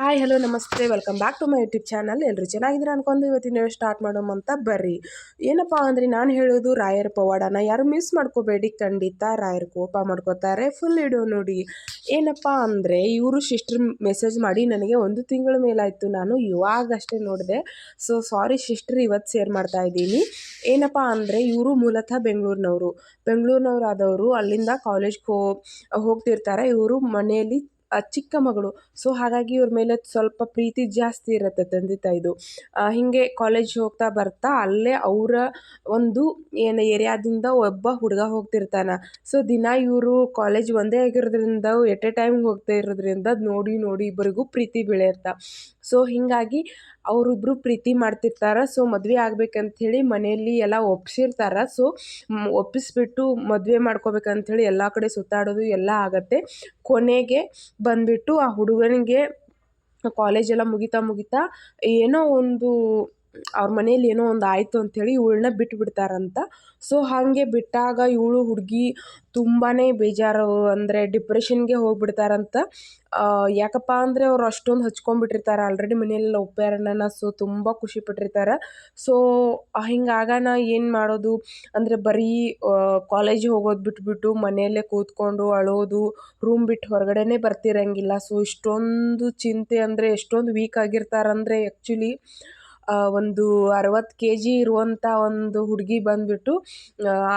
Hi hello ನಮಸ್ತೆ welcome back to my YouTube channel. ಎಲ್ಲರೂ ಚೆನ್ನಾಗಿದ್ರೆ ಅನ್ಕೊಂಡು ಇವತ್ತಿನ ಸ್ಟಾರ್ಟ್ ಮಾಡೋಮಂತ ಬರ್ರಿ. ಏನಪ್ಪ ಅಂದರೆ ನಾನು ಹೇಳೋದು ರಾಯರ ಪವಾಡನ ಯಾರು ಮಿಸ್ ಮಾಡ್ಕೋಬೇಡಿ. ಖಂಡಿತ ರಾಯರ್ ಕೋಪ ಮಾಡ್ಕೋತಾರೆ. ಫುಲ್ ವಿಡಿಯೋ ನೋಡಿ. ಏನಪ್ಪ ಅಂದರೆ ಇವರು ಸಿಸ್ಟರ್ ಮೆಸೇಜ್ ಮಾಡಿ ನನಗೆ 1 ತಿಂಗಳ ಮೇಲಾಯಿತು, ನಾನು ಇವಾಗಷ್ಟೇ ನೋಡಿದೆ. ಸೊ ಸಾರಿ ಸಿಸ್ಟರ್, ಇವತ್ತು ಶೇರ್ ಮಾಡ್ತಾ ಇದ್ದೀನಿ. ಏನಪ್ಪ ಅಂದರೆ ಇವರು ಮೂಲತಃ ಬೆಂಗಳೂರಿನವರಾದವರು. ಅಲ್ಲಿಂದ ಕಾಲೇಜ್ಗೆ ಹೋಗ್ತಿರ್ತಾರೆ. ಇವರು ಮನೆಯಲ್ಲಿ ಚಿಕ್ಕ ಮಗಳು. ಸೊ ಹಾಗಾಗಿ ಇವ್ರ ಮೇಲೆ ಸ್ವಲ್ಪ ಪ್ರೀತಿ ಜಾಸ್ತಿ ಇರುತ್ತೆ ತಂದೆ ತಾಯಿದು. ಹೀಗೆ ಕಾಲೇಜ್ ಹೋಗ್ತಾ ಬರ್ತಾ ಅಲ್ಲೇ ಅವರ ಒಂದು ಏರಿಯಾದಿಂದ ಒಬ್ಬ ಹುಡುಗ ಹೋಗ್ತಿರ್ತಾನೆ. ಸೊ ದಿನ ಇವರು ಕಾಲೇಜ್ ಒಂದೇ ಆಗಿರೋದ್ರಿಂದ ಎಟ್ ಎ ಟೈಮ್ ಹೋಗ್ತಾ ಇರೋದ್ರಿಂದ ನೋಡಿ ನೋಡಿ ಇಬ್ಬರಿಗೂ ಪ್ರೀತಿ ಬೆಳೆಯುತ್ತಾ. ಸೊ ಹೀಗಾಗಿ ಅವರಿಬ್ಬರು ಪ್ರೀತಿ ಮಾಡ್ತಿರ್ತಾರೆ. ಸೊ ಮದುವೆ ಆಗ್ಬೇಕಂಥೇಳಿ ಮನೆಯಲ್ಲಿ ಎಲ್ಲ ಒಪ್ಸಿರ್ತಾರೆ. ಸೊ ಒಪ್ಪಿಸ್ಬಿಟ್ಟು ಮದುವೆ ಮಾಡ್ಕೋಬೇಕಂಥೇಳಿ ಎಲ್ಲ ಕಡೆ ಸುತ್ತಾಡೋದು ಎಲ್ಲ ಆಗತ್ತೆ. ಕೊನೆಗೆ ಬಂದುಬಿಟ್ಟು ಆ ಹುಡುಗನಿಗೆ ಕಾಲೇಜೆಲ್ಲ ಮುಗಿತಾ ಏನೋ ಒಂದು ಅವ್ರ ಮನೇಲಿ ಏನೋ ಒಂದು ಆಯಿತು ಅಂಥೇಳಿ ಇವಳನ್ನ ಬಿಟ್ಬಿಡ್ತಾರಂತ. ಸೊ ಹಾಗೆ ಬಿಟ್ಟಾಗ ಇವಳು ಹುಡುಗಿ ತುಂಬಾ ಬೇಜಾರು, ಅಂದರೆ ಡಿಪ್ರೆಷನ್ಗೆ ಹೋಗ್ಬಿಡ್ತಾರಂತ. ಯಾಕಪ್ಪ ಅಂದರೆ ಅವ್ರು ಅಷ್ಟೊಂದು ಹಚ್ಕೊಂಡ್ಬಿಟ್ಟಿರ್ತಾರೆ ಆಲ್ರೆಡಿ ಮನೆಯಲ್ಲೆಲ್ಲ ಒಪ್ಪ್ಯಾರನ. ಸೊ ತುಂಬ ಖುಷಿಪಟ್ಟಿರ್ತಾರೆ. ಸೊ ಹಿಂಗಾಗಣ ಏನು ಮಾಡೋದು ಅಂದರೆ ಬರೀ ಕಾಲೇಜಿಗೆ ಹೋಗೋದು ಬಿಟ್ಬಿಟ್ಟು ಮನೆಯಲ್ಲೇ ಕೂತ್ಕೊಂಡು ಅಳೋದು, ರೂಮ್ ಬಿಟ್ಟು ಹೊರಗಡೆನೇ ಬರ್ತಿರಂಗಿಲ್ಲ. ಸೊ ಇಷ್ಟೊಂದು ಚಿಂತೆ, ಅಂದರೆ ಎಷ್ಟೊಂದು ವೀಕ್ ಆಗಿರ್ತಾರಂದರೆ ಆ್ಯಕ್ಚುಲಿ ಒಂದು 60 kg ಇರುವಂಥ ಒಂದು ಹುಡುಗಿ ಬಂದುಬಿಟ್ಟು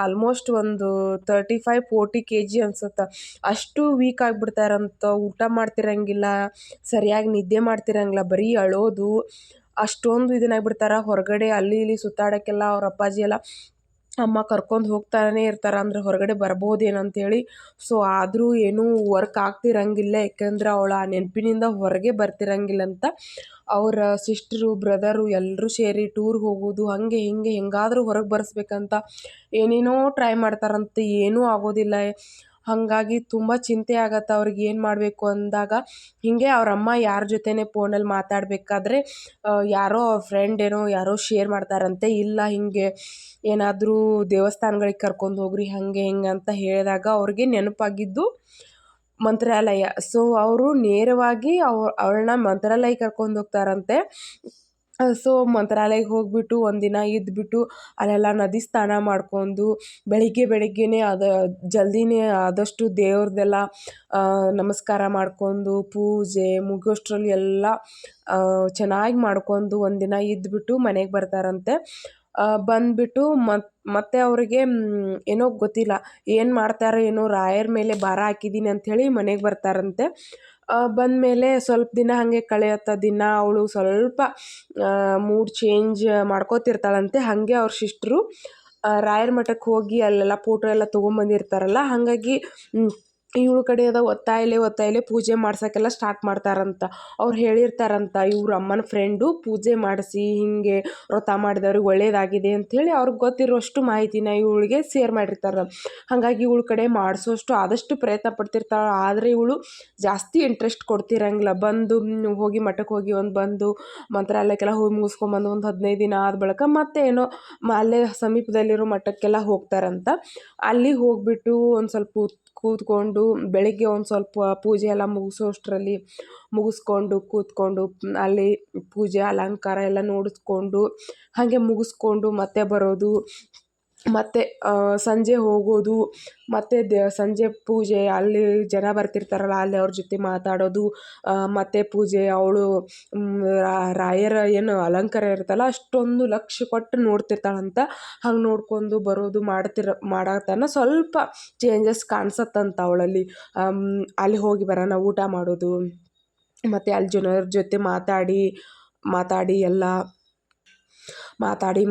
ಆಲ್ಮೋಸ್ಟ್ ಒಂದು 35-40 kg ಅನ್ಸುತ್ತೆ. ಅಷ್ಟು ವೀಕ್ ಆಗಿಬಿಡ್ತಾರಂತ. ಊಟ ಮಾಡ್ತಿರಂಗಿಲ್ಲ, ಸರಿಯಾಗಿ ನಿದ್ದೆ ಮಾಡ್ತಿರಂಗಿಲ್ಲ, ಬರೀ ಅಳೋದು, ಅಷ್ಟೊಂದು ಇದನ್ನಾಗಿಬಿಡ್ತಾರೆ. ಹೊರಗಡೆ ಅಲ್ಲಿ ಇಲ್ಲಿ ಸುತ್ತಾಡೋಕ್ಕೆಲ್ಲ ಅವ್ರ ಅಪ್ಪಾಜಿ ಎಲ್ಲ ಅಮ್ಮ ಕರ್ಕೊಂಡು ಹೋಗ್ತಾನೆ ಇರ್ತಾರೆ, ಅಂದರೆ ಹೊರಗಡೆ ಬರ್ಬೋದೇನಂತೇಳಿ. ಸೊ ಆದರೂ ಏನೂ ವರ್ಕ್ ಆಗ್ತಿರಂಗಿಲ್ಲ, ಯಾಕೆಂದರೆ ಅವಳು ಆ ನೆನಪಿನಿಂದ ಹೊರಗೆ ಬರ್ತಿರಂಗಿಲ್ಲಂತ. ಅವರ ಸಿಸ್ಟ್ರು ಬ್ರದರು ಎಲ್ಲರೂ ಸೇರಿ ಟೂರ್ಗೆ ಹೋಗೋದು, ಹಾಗೆ ಹಿಂಗೆ ಹೆಂಗಾದರೂ ಹೊರಗೆ ಬರ್ಸ್ಬೇಕಂತ ಏನೇನೋ ಟ್ರೈ ಮಾಡ್ತಾರಂತೆ. ಏನೂ ಆಗೋದಿಲ್ಲ. ಹಾಗಾಗಿ ತುಂಬ ಚಿಂತೆ ಆಗತ್ತೆ ಅವ್ರಿಗೆ ಏನು ಮಾಡಬೇಕು ಅಂದಾಗ. ಹೀಗೆ ಅವ್ರ ಅಮ್ಮ ಯಾರ ಜೊತೆನೇ ಫೋನಲ್ಲಿ ಮಾತಾಡಬೇಕಾದ್ರೆ ಯಾರೋ ಅವ್ರ ಫ್ರೆಂಡ್ ಯಾರೋ ಶೇರ್ ಮಾಡ್ತಾರಂತೆ, ಇಲ್ಲ ಹಿಂಗೆ ಏನಾದರೂ ದೇವಸ್ಥಾನಗಳಿಗೆ ಕರ್ಕೊಂಡು ಹೋಗ್ರಿ ಹಾಗೆ ಹಿಂಗೆ ಅಂತ ಹೇಳಿದಾಗ ಅವ್ರಿಗೆ ನೆನಪಾಗಿದ್ದು ಮಂತ್ರಾಲಯ. ಸೊ ಅವರು ನೇರವಾಗಿ ಅವಳನ್ನ ಮಂತ್ರಾಲಯಕ್ಕೆ ಕರ್ಕೊಂಡು ಹೋಗ್ತಾರಂತೆ. ಸೊ ಮಂತ್ರಾಲಯಕ್ಕೆ ಹೋಗಿಬಿಟ್ಟು ಒಂದಿನ ಇದ್ದುಬಿಟ್ಟು ಅಲ್ಲೆಲ್ಲ ನದಿ ಸ್ನಾನ ಮಾಡ್ಕೊಂಡು ಬೆಳಿಗ್ಗೆನೇ ಜಲ್ದಿನೇ ಆದಷ್ಟು ದೇವ್ರದ್ದೆಲ್ಲ ನಮಸ್ಕಾರ ಮಾಡ್ಕೊಂಡು ಪೂಜೆ ಮುಗಿಯೋಷ್ಟರಲ್ಲಿ ಎಲ್ಲ ಚೆನ್ನಾಗಿ ಮಾಡ್ಕೊಂಡು ಒಂದಿನ ಇದ್ದುಬಿಟ್ಟು ಮನೆಗೆ ಬರ್ತಾರಂತೆ. ಬಂದುಬಿಟ್ಟು ಮತ್ತೆ ಅವರಿಗೆ ಏನೋ ಗೊತ್ತಿಲ್ಲ ಏನು ಮಾಡ್ತಾರೋ ಏನೋ, ರಾಯರ ಮೇಲೆ ಭಾರ ಹಾಕಿದ್ದೀನಿ ಅಂಥೇಳಿ ಮನೆಗೆ ಬರ್ತಾರಂತೆ. ಬಂದಮೇಲೆ ಸ್ವಲ್ಪ ದಿನ ಹಾಗೆ ಕಳೆಯುತ್ತೆ ದಿನ. ಅವಳು ಸ್ವಲ್ಪ ಮೂಡ್ ಚೇಂಜ್ ಮಾಡ್ಕೋತಿರ್ತಾಳಂತೆ. ಹಾಗೆ ಅವ್ರ ಸಿಸ್ಟ್ರು ರಾಯರ ಮಠಕ್ಕೆ ಹೋಗಿ ಅಲ್ಲೆಲ್ಲ ಫೋಟೋ ಎಲ್ಲ ತೊಗೊಂಬಂದಿರ್ತಾರಲ್ಲ, ಹಾಗಾಗಿ ಇವಳ ಕಡೆಯಿಂದ ಒತ್ತಾಯಲೆ ಪೂಜೆ ಮಾಡ್ಸೋಕ್ಕೆಲ್ಲ ಸ್ಟಾರ್ಟ್ ಮಾಡ್ತಾರಂತ. ಅವ್ರು ಹೇಳಿರ್ತಾರಂತ ಇವ್ರ ಅಮ್ಮನ ಫ್ರೆಂಡು ಪೂಜೆ ಮಾಡಿಸಿ ಹಿಂಗೆ ವ್ರತ ಮಾಡಿದವ್ರಿಗೆ ಒಳ್ಳೇದಾಗಿದೆ ಅಂಥೇಳಿ ಅವ್ರಿಗೆ ಗೊತ್ತಿರೋಷ್ಟು ಮಾಹಿತಿನ ಇವಳಿಗೆ ಶೇರ್ ಮಾಡಿರ್ತಾರೆ. ಹಾಗಾಗಿ ಇವಳ ಕಡೆ ಮಾಡಿಸೋಷ್ಟು ಆದಷ್ಟು ಪ್ರಯತ್ನ ಪಡ್ತಿರ್ತಾಳೆ. ಆದರೆ ಇವಳು ಜಾಸ್ತಿ ಇಂಟ್ರೆಸ್ಟ್ ಕೊಡ್ತಿರಂಗಿಲ್ಲ. ಹೋಗಿ ಮಠಕ್ಕೆ ಹೋಗಿ ಬಂದು ಮಂತ್ರಾಲಯಕ್ಕೆಲ್ಲ ಹೋಗಿ ಮುಗಿಸ್ಕೊಂಬಂದು ಒಂದು 15 ದಿನ ಆದ ಬಳಿಕ ಮತ್ತೆ ಏನೋ ಅಲ್ಲೇ ಸಮೀಪದಲ್ಲಿರೋ ಮಠಕ್ಕೆಲ್ಲ ಹೋಗ್ತಾರಂತ. ಅಲ್ಲಿ ಹೋಗಿಬಿಟ್ಟು ಒಂದು ಸ್ವಲ್ಪ ಕೂತ್ಕೊಂಡು ಬೆಳಿಗ್ಗೆ ಒಂದು ಸ್ವಲ್ಪ ಪೂಜೆ ಎಲ್ಲ ಮುಗಿಸ್ಕೊಂಡು ಕೂತ್ಕೊಂಡು ಅಲ್ಲಿ ಪೂಜೆ ಅಲಂಕಾರ ಎಲ್ಲ ನೋಡಿಸ್ಕೊಂಡು ಹಾಗೆ ಮುಗಿಸ್ಕೊಂಡು ಮತ್ತೆ ಬರೋದು, ಮತ್ತು ಸಂಜೆ ಹೋಗೋದು, ಮತ್ತು ಸಂಜೆ ಪೂಜೆ ಅಲ್ಲಿ ಜನ ಬರ್ತಿರ್ತಾರಲ್ಲ ಅಲ್ಲಿ ಅವ್ರ ಜೊತೆ ಮಾತಾಡೋದು, ಮತ್ತು ಪೂಜೆ ಅವಳು ರಾಯರ ಏನು ಅಲಂಕಾರ ಇರುತ್ತಲ್ಲ ಅಷ್ಟೊಂದು ಲಕ್ಷ್ಯ ಕೊಟ್ಟು ನೋಡ್ತಿರ್ತಾಳಂತ. ಹಂಗೆ ನೋಡ್ಕೊಂಡು ಬರೋದು ಮಾಡತನ ಸ್ವಲ್ಪ ಚೇಂಜಸ್ ಕಾಣಿಸತ್ತಂತ ಅವಳಲ್ಲಿ. ಅಲ್ಲಿ ಹೋಗಿ ಬರೋಣ ಊಟ ಮಾಡೋದು, ಮತ್ತು ಅಲ್ಲಿ ಜನರ ಜೊತೆ ಮಾತಾಡಿ ಎಲ್ಲ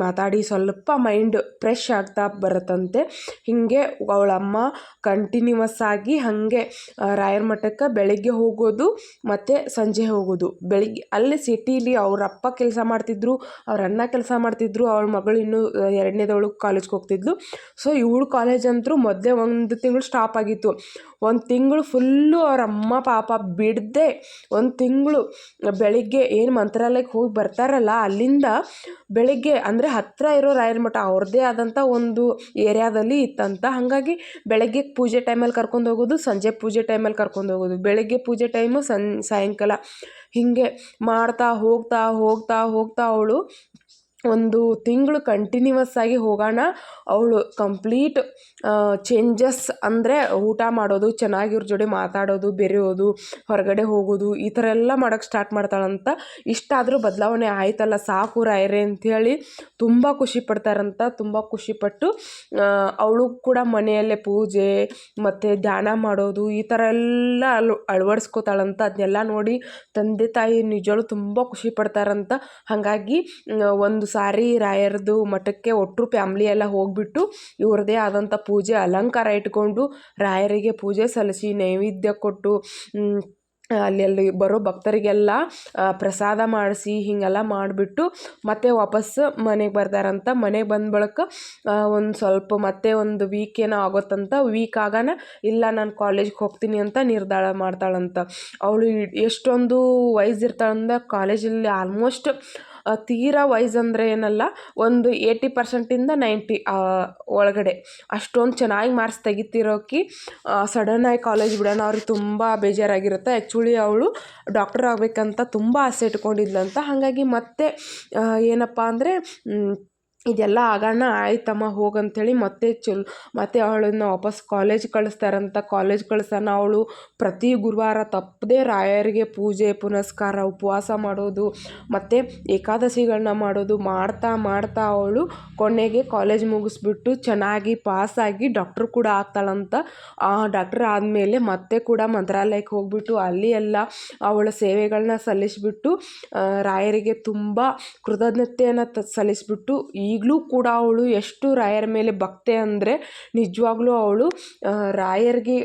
ಮಾತಾಡಿ ಸ್ವಲ್ಪ ಮೈಂಡ್ ಫ್ರೆಶ್ ಆಗ್ತಾ ಬರುತ್ತಂತೆ. ಹೀಗೆ ಅವಳಮ್ಮ ಕಂಟಿನ್ಯೂವಸ್ ಆಗಿ ಹಾಗೆ ರಾಯರ ಮಠಕ್ಕೆ ಬೆಳಗ್ಗೆ ಹೋಗೋದು ಮತ್ತು ಸಂಜೆ ಹೋಗೋದು. ಬೆಳಿಗ್ಗೆ ಅಲ್ಲಿ ಸಿಟೀಲಿ ಅವ್ರ ಅಪ್ಪ ಕೆಲಸ ಮಾಡ್ತಿದ್ರು, ಅವ್ರ ಅಣ್ಣ ಕೆಲಸ ಮಾಡ್ತಿದ್ರು, ಅವಳ ಮಗಳು ಇನ್ನೂ 2ನೇದವಳು ಕಾಲೇಜ್ಗೆ ಹೋಗ್ತಿದ್ಲು. ಸೊ ಇವಳು ಕಾಲೇಜ್ ಅಂತೂ ಮೊದಲೇ 1 ತಿಂಗಳು ಸ್ಟಾಪ್ ಆಗಿತ್ತು. 1 ತಿಂಗಳು ಫುಲ್ಲು ಅವ್ರ ಅಮ್ಮ ಪಾಪ ಬಿಡದೆ 1 ತಿಂಗಳು ಬೆಳಿಗ್ಗೆ ಏನು ಮಂತ್ರಾಲಯಕ್ಕೆ ಹೋಗಿ ಬರ್ತಾರಲ್ಲ ಅಲ್ಲಿಂದ ಬೆಳಿಗ್ಗೆ ಬೆಳಗ್ಗೆ ಅಂದರೆ ಹತ್ತಿರ ಇರೋ ರಾಯರ ಮಠ ಅವ್ರದ್ದೇ ಆದಂಥ ಒಂದು ಏರಿಯಾದಲ್ಲಿ ಇತ್ತಂತ. ಹಾಗಾಗಿ ಬೆಳಗ್ಗೆ ಪೂಜೆ ಟೈಮಲ್ಲಿ ಕರ್ಕೊಂಡು ಹೋಗೋದು, ಸಂಜೆ ಪೂಜೆ ಟೈಮಲ್ಲಿ ಕರ್ಕೊಂಡು ಹೋಗೋದು, ಬೆಳಗ್ಗೆ ಪೂಜೆ ಟೈಮು ಸಾಯಂಕಾಲ ಹೀಗೆ ಮಾಡ್ತಾ ಹೋಗ್ತಾ ಹೋಗ್ತಾ ಹೋಗ್ತಾ ಅವಳು ಒಂದು ತಿಂಗಳು ಕಂಟಿನ್ಯೂವಸ್ ಆಗಿ ಹೋಗೋಣ. ಅವಳು ಕಂಪ್ಲೀಟ್ ಚೇಂಜಸ್ ಅಂದರೆ ಊಟ ಮಾಡೋದು, ಚೆನ್ನಾಗಿವ್ರ ಜೋಡಿ ಮಾತಾಡೋದು, ಬೆರೆಯೋದು, ಹೊರಗಡೆ ಹೋಗೋದು, ಈ ಥರ ಎಲ್ಲ ಮಾಡೋಕ್ಕೆ ಸ್ಟಾರ್ಟ್ ಮಾಡ್ತಾಳಂತ. ಇಷ್ಟಾದರೂ ಬದಲಾವಣೆ ಆಯ್ತಲ್ಲ ಸಾಕು ರಾಯರೇ ಅಂಥೇಳಿ ತುಂಬ ಖುಷಿ ಪಡ್ತಾರಂತ. ತುಂಬ ಖುಷಿಪಟ್ಟು ಅವಳು ಕೂಡ ಮನೆಯಲ್ಲೇ ಪೂಜೆ ಮತ್ತು ಧ್ಯಾನ ಮಾಡೋದು ಈ ಥರ ಎಲ್ಲ ಅಳವಡಿಸ್ಕೋತಾಳಂತ. ಅದನ್ನೆಲ್ಲ ನೋಡಿ ತಂದೆ ತಾಯಿ ನಿಜವೂ ತುಂಬ ಖುಷಿ ಪಡ್ತಾರಂತ. ಹಾಗಾಗಿ ಒಂದು ಸಾರಿ ರಾಯರದು ಮಠಕ್ಕೆ ಒಟ್ಟರು ಫ್ಯಾಮ್ಲಿ ಎಲ್ಲ ಹೋಗಿಬಿಟ್ಟು ಇವ್ರದ್ದೇ ಆದಂಥ ಪೂಜೆ ಅಲಂಕಾರ ಇಟ್ಕೊಂಡು ರಾಯರಿಗೆ ಪೂಜೆ ಸಲ್ಲಿಸಿ ನೈವೇದ್ಯ ಕೊಟ್ಟು ಅಲ್ಲಿ ಬರೋ ಭಕ್ತರಿಗೆಲ್ಲ ಪ್ರಸಾದ ಮಾಡಿಸಿ ಹೀಗೆಲ್ಲ ಮಾಡಿಬಿಟ್ಟು ಮತ್ತೆ ವಾಪಸ್ಸು ಮನೆಗೆ ಬರ್ತಾರಂತ. ಮನೆಗೆ ಬಂದ ಬಳಿಕ ಒಂದು ಸ್ವಲ್ಪ ಮತ್ತೆ ಒಂದು ವೀಕ್ ಏನೋ ಆಗುತ್ತಂತ. ವೀಕ್ ಆಗೋಣ ಇಲ್ಲ ನಾನು ಕಾಲೇಜ್ಗೆ ಹೋಗ್ತೀನಿ ಅಂತ ನಿರ್ಧಾರ ಮಾಡ್ತಾಳಂತ. ಅವಳು ಎಷ್ಟೊಂದು ವಯಸ್ಸು ಇರ್ತಾಳಂದ್ರೆ ಕಾಲೇಜಲ್ಲಿ ಆಲ್ಮೋಸ್ಟ್ ತೀರಾ ವಯಸ್ಸು ಅಂದರೆ ಏನಲ್ಲ, ಒಂದು 80% 90 ಒಳಗಡೆ ಅಷ್ಟೊಂದು ಚೆನ್ನಾಗಿ ಮಾರ್ಕ್ಸ್ ತೆಗಿತಿರೋಕೆ ಸಡನ್ನಾಗಿ ಕಾಲೇಜ್ ಬಿಡೋಣ ಅವ್ರಿಗೆ ತುಂಬ ಬೇಜಾರಾಗಿರುತ್ತೆ. ಆ್ಯಕ್ಚುಲಿ ಅವಳು ಡಾಕ್ಟರ್ ಆಗಬೇಕಂತ ತುಂಬ ಆಸೆ ಇಟ್ಕೊಂಡಿದ್ಲಂತ. ಹಾಗಾಗಿ ಮತ್ತೆ ಏನಪ್ಪ ಅಂದರೆ ಇದೆಲ್ಲ ಆಗೋಣ ಆಯ್ತಮ್ಮ ಹೋಗಂಥೇಳಿ ಮತ್ತೆ ಅವಳನ್ನು ವಾಪಸ್ ಕಾಲೇಜ್ ಕಳಿಸ್ತಾರಂತ. ಕಾಲೇಜ್ ಕಳ್ಸೋಣ ಅವಳು ಪ್ರತಿ ಗುರುವಾರ ತಪ್ಪದೆ ರಾಯರಿಗೆ ಪೂಜೆ ಪುನಸ್ಕಾರ ಉಪವಾಸ ಮಾಡೋದು ಮತ್ತು ಏಕಾದಶಿಗಳನ್ನ ಮಾಡೋದು ಮಾಡ್ತಾ ಮಾಡ್ತಾ ಅವಳು ಕೊನೆಗೆ ಕಾಲೇಜ್ ಮುಗಿಸ್ಬಿಟ್ಟು ಚೆನ್ನಾಗಿ ಪಾಸಾಗಿ ಡಾಕ್ಟ್ರು ಕೂಡ ಆಗ್ತಾಳಂತ. ಡಾಕ್ಟ್ರ್ ಆದಮೇಲೆ ಮತ್ತೆ ಕೂಡ ಮಂತ್ರಾಲಯಕ್ಕೆ ಹೋಗ್ಬಿಟ್ಟು ಅಲ್ಲಿ ಎಲ್ಲ ಅವಳ ಸೇವೆಗಳನ್ನ ಸಲ್ಲಿಸಿಬಿಟ್ಟು ರಾಯರಿಗೆ ತುಂಬ ಕೃತಜ್ಞತೆಯನ್ನು ಸಲ್ಲಿಸಿಬಿಟ್ಟು ಈಗಲೂ ಕೂಡ ಅವಳು ಎಷ್ಟು ರಾಯರ ಮೇಲೆ ಭಕ್ತೆ ಅಂದರೆ ನಿಜವಾಗ್ಲೂ ಅವಳು ರಾಯರಿಗೆ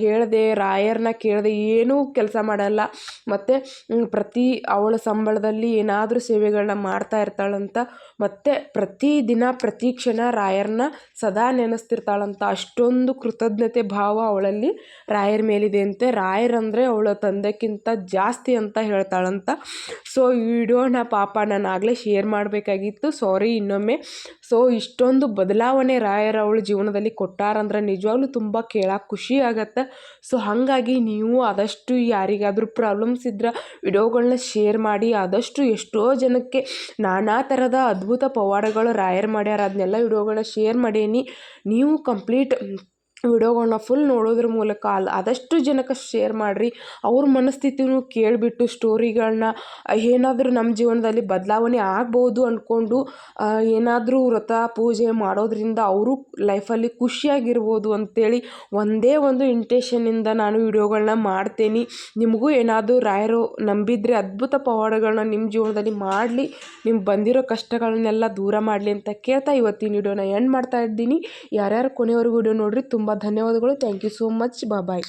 ಹೇಳದೆ ರಾಯರನ್ನ ಕೇಳದೆ ಏನೂ ಕೆಲಸ ಮಾಡಲ್ಲ. ಮತ್ತು ಪ್ರತಿ ಅವಳ ಸಂಬಳದಲ್ಲಿ ಏನಾದರೂ ಸೇವೆಗಳನ್ನ ಮಾಡ್ತಾ ಇರ್ತಾಳಂತ. ಮತ್ತು ಪ್ರತಿದಿನ ಪ್ರತಿ ಕ್ಷಣ ರಾಯರನ್ನ ಸದಾ ನೆನೆಸ್ತಿರ್ತಾಳಂತ. ಅಷ್ಟೊಂದು ಕೃತಜ್ಞತೆ ಭಾವ ಅವಳಲ್ಲಿ ರಾಯರ ಮೇಲಿದೆ ಅಂತೆ. ರಾಯರಂದರೆ ಅವಳ ತಂದೆಕ್ಕಿಂತ ಜಾಸ್ತಿ ಅಂತ ಹೇಳ್ತಾಳಂತ. ಸೊ ಈ ವಿಡಿಯೋನ ಪಾಪ ನಾನು ಆಗಲೇ ಶೇರ್ ಮಾಡಬೇಕಾಗಿತ್ತು, ಸಾರಿ ಇನ್ನೊಮ್ಮೆ. ಸೊ ಇಷ್ಟೊಂದು ಬದಲಾವಣೆ ರಾಯರ ಅವಳ ಜೀವನದಲ್ಲಿ ಕೊಟ್ಟಾರಂದ್ರೆ ನಿಜವಾಗ್ಲೂ ತುಂಬ ಕೇಳೋಕೆ ಖುಷಿ ಆಗತ್ತೆ. ಸೊ ಹಾಗಾಗಿ ನೀವು ಆದಷ್ಟು ಯಾರಿಗಾದರೂ ಪ್ರಾಬ್ಲಮ್ಸ್ ಇದ್ರೆ ವಿಡಿಯೋಗಳನ್ನ ಶೇರ್ ಮಾಡಿ. ಆದಷ್ಟು ಎಷ್ಟೋ ಜನಕ್ಕೆ ನಾನಾ ಥರದ ಅದ್ಭುತ ಪವಾಡಗಳು ರಾಯರು ಮಾಡ್ಯಾರ, ಅದನ್ನೆಲ್ಲ ವಿಡಿಯೋಗಳನ್ನ ಶೇರ್ ಮಾಡೀನಿ. ನೀವು ಕಂಪ್ಲೀಟ್ ವಿಡಿಯೋಗಳನ್ನ ಫುಲ್ ನೋಡೋದ್ರ ಮೂಲಕ ಆದಷ್ಟು ಜನಕ್ಕೆ ಶೇರ್ ಮಾಡಿರಿ. ಅವ್ರ ಮನಸ್ಥಿತಿನೂ ಕೇಳಿಬಿಟ್ಟು ಸ್ಟೋರಿಗಳನ್ನ ಏನಾದರೂ ನಮ್ಮ ಜೀವನದಲ್ಲಿ ಬದಲಾವಣೆ ಆಗ್ಬೋದು ಅಂದ್ಕೊಂಡು ಏನಾದರೂ ವ್ರತ ಪೂಜೆ ಮಾಡೋದ್ರಿಂದ ಅವರು ಲೈಫಲ್ಲಿ ಖುಷಿಯಾಗಿರ್ಬೋದು ಅಂಥೇಳಿ ಒಂದೇ ಒಂದು ಇಂಟೆನ್ಷನ್ನಿಂದ ನಾನು ವಿಡಿಯೋಗಳನ್ನ ಮಾಡ್ತೀನಿ. ನಿಮಗೂ ಏನಾದರೂ ರಾಯರು ನಂಬಿದರೆ ಅದ್ಭುತ ಪವಾಡಗಳನ್ನ ನಿಮ್ಮ ಜೀವನದಲ್ಲಿ ಮಾಡಲಿ, ನಿಮ್ಗೆ ಬಂದಿರೋ ಕಷ್ಟಗಳನ್ನೆಲ್ಲ ದೂರ ಮಾಡಲಿ ಅಂತ ಕೇಳ್ತಾ ಇವತ್ತಿನ ವಿಡಿಯೋನ ಎಂಡ್ ಮಾಡ್ತಾ ಇದ್ದೀನಿ. ಯಾರ್ಯಾರು ಕೊನೆಯವರೆಗೂ ವಿಡಿಯೋ ನೋಡಿರಿ ತುಂಬ ಧನ್ಯವಾದಗಳು. Thank you so much. Bye.